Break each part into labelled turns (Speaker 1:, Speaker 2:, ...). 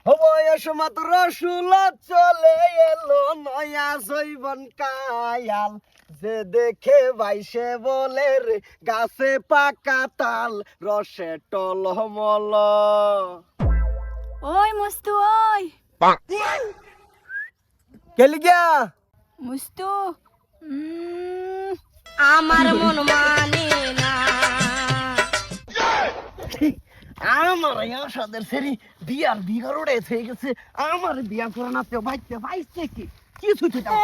Speaker 1: বয়স মাত্র 16 চলে এলো নয়া জৈবন কায়াল যে দেখে বাইসে বলে রে গাছে পাকা তাল রসে টলমল।
Speaker 2: ওই মস্তু ওই
Speaker 1: কেলি গিয়া
Speaker 2: মস্তু আমার মন মানে না।
Speaker 1: আমার আসাদের সেরি বিয়ার বিঘার উড়ে থেকে গেছে। আমার বিয়া করে না তো বাইতে বাইছে কি কিছু তো দাও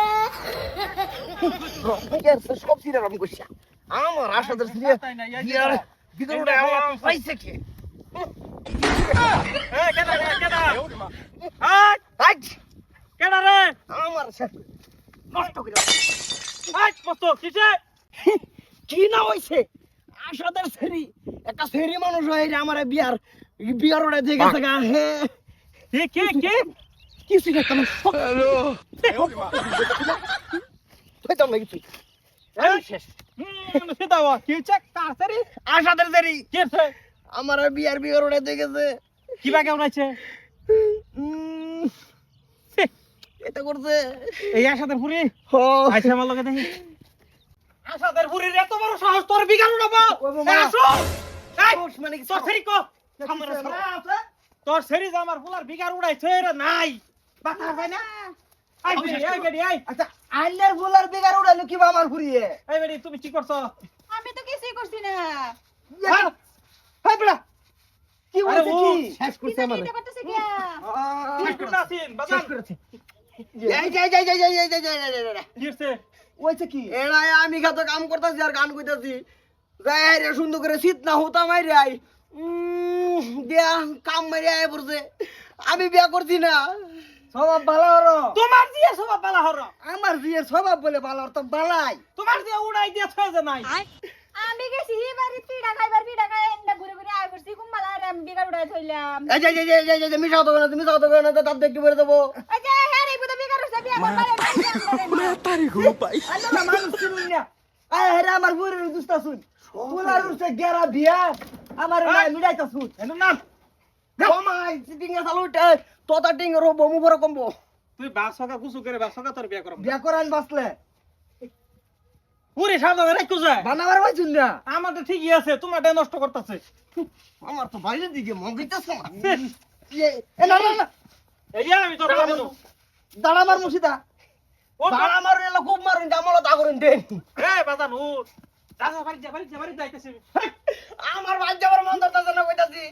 Speaker 1: সব সিরিয়াল আমি কইছি। আমার আসাদের সেরি বিয়ার বিঘার উড়ে আমার বাইছে কি
Speaker 3: কেডা রে কেডা
Speaker 1: আজ
Speaker 3: কেডা রে
Speaker 1: আমার শেষ নষ্ট করে
Speaker 3: মস্ত কিসে
Speaker 1: কি না হইছে আসাদের সেরি একটা সেরি মানুষ হয়ে আমার বিয়ার বিয়ার উড়ে থেকে গেছে গা। হে
Speaker 3: কে
Speaker 1: কিছু একটা হ্যালো তুই তো নাকি তুই শেষ
Speaker 3: সেটাও কি চেক তাড়াতাড়ি
Speaker 1: আসাদের সেরি
Speaker 3: কেছে
Speaker 1: আমার বিয়ার বিয়ার উড়ে থেকে গেছে।
Speaker 3: কিবা কেমন আছে
Speaker 1: এটা করছে
Speaker 3: এই আশাদের পুরি
Speaker 1: ও
Speaker 3: আইছে আমার লগে দেখি আশাদের পুরির এত বড় সাহস তোর বিগাড়ু না আসো
Speaker 1: মানে কি
Speaker 3: তোর সেরি কো তোর সেরি যে আমার ফুলার বিগাড় উড়াইছে রে নাই বাতা হয় না আই বেডি আই
Speaker 1: আচ্ছা আইলার বোলার বিয়ার উড়ালো কি আমার ঘুরিয়ে
Speaker 3: এই বেডি তুমি কি করছো
Speaker 2: আমি তো কিছুই করছি না।
Speaker 1: হাই বড়া কি
Speaker 3: আরে
Speaker 1: হইছে
Speaker 3: ও
Speaker 1: কি
Speaker 3: শেষ
Speaker 2: কি জানি এটা করতেছে কি?
Speaker 3: শেষ করে নাসিন বাজান
Speaker 1: এই যাই
Speaker 3: কিরছে
Speaker 1: হইছে কি এরা আমি কত কাম করতেছি আর গান কইতাছি যাই রে সুন্দর করে শীত না হতা মাইরে আই দিয়া কাম মারি আয় পড়ছে। আমি বিয়া করছি না স্বভাব ভালো হলো
Speaker 3: তোমার দিয়ে সব পালা হর
Speaker 1: আমার বিয়ের স্বভাব বলে ভালো হতো বালাই
Speaker 3: তোমার দিয়ে উড়াই দিয়ে ছয় যে নাই
Speaker 2: আমি গেছি বাড়ি পিড়া খাই এন্ডা ঘুরে ঘুরে আয় করছি কুম্বালা আর আমি বিগার উড়াই থইলাম।
Speaker 1: এই যাই মিশাও তো না তুমি যাও তো না তার দেখতে বলে দেবো
Speaker 2: এই যে হ্যাঁ রে বুদা বিগার উড়ছে বিয়া করবারে
Speaker 1: তারি গো ভাই আল্লাহ মানুষ শুনুন না আয় হেরা আমার বুড়ির দুস্তা শুন বুলার উঠছে গেরা বিয়া আমার মিডাইতা শুন
Speaker 3: এর নাম
Speaker 1: ও মাই সিটিং এ সালুট তোতা টিং রো বমু বড় কম্বো
Speaker 3: তুই বাসকা কুসু করে বাসকা তোর বিয়া করব
Speaker 1: বিয়া করান বাসলে
Speaker 3: পুরি সাবধানে রাখো যা
Speaker 1: বানাবার বাইছুন না
Speaker 3: আমার তো ঠিকই আছে তোমারটা নষ্ট করতেছে
Speaker 1: আমার তো বাইরের দিকে মন দিতেছে না এ না
Speaker 3: এই আমি তোর বানাবো
Speaker 1: দাঁড়া মার মুসিদা
Speaker 3: ও
Speaker 1: দাঁড়া মার এলা খুব মারুন জামলা তা করেন দে
Speaker 3: এই বাজান ও দাদা বাড়ি যাইতেছে
Speaker 1: আমার ভাই যাবার মন ধরতেছে না কইতাছি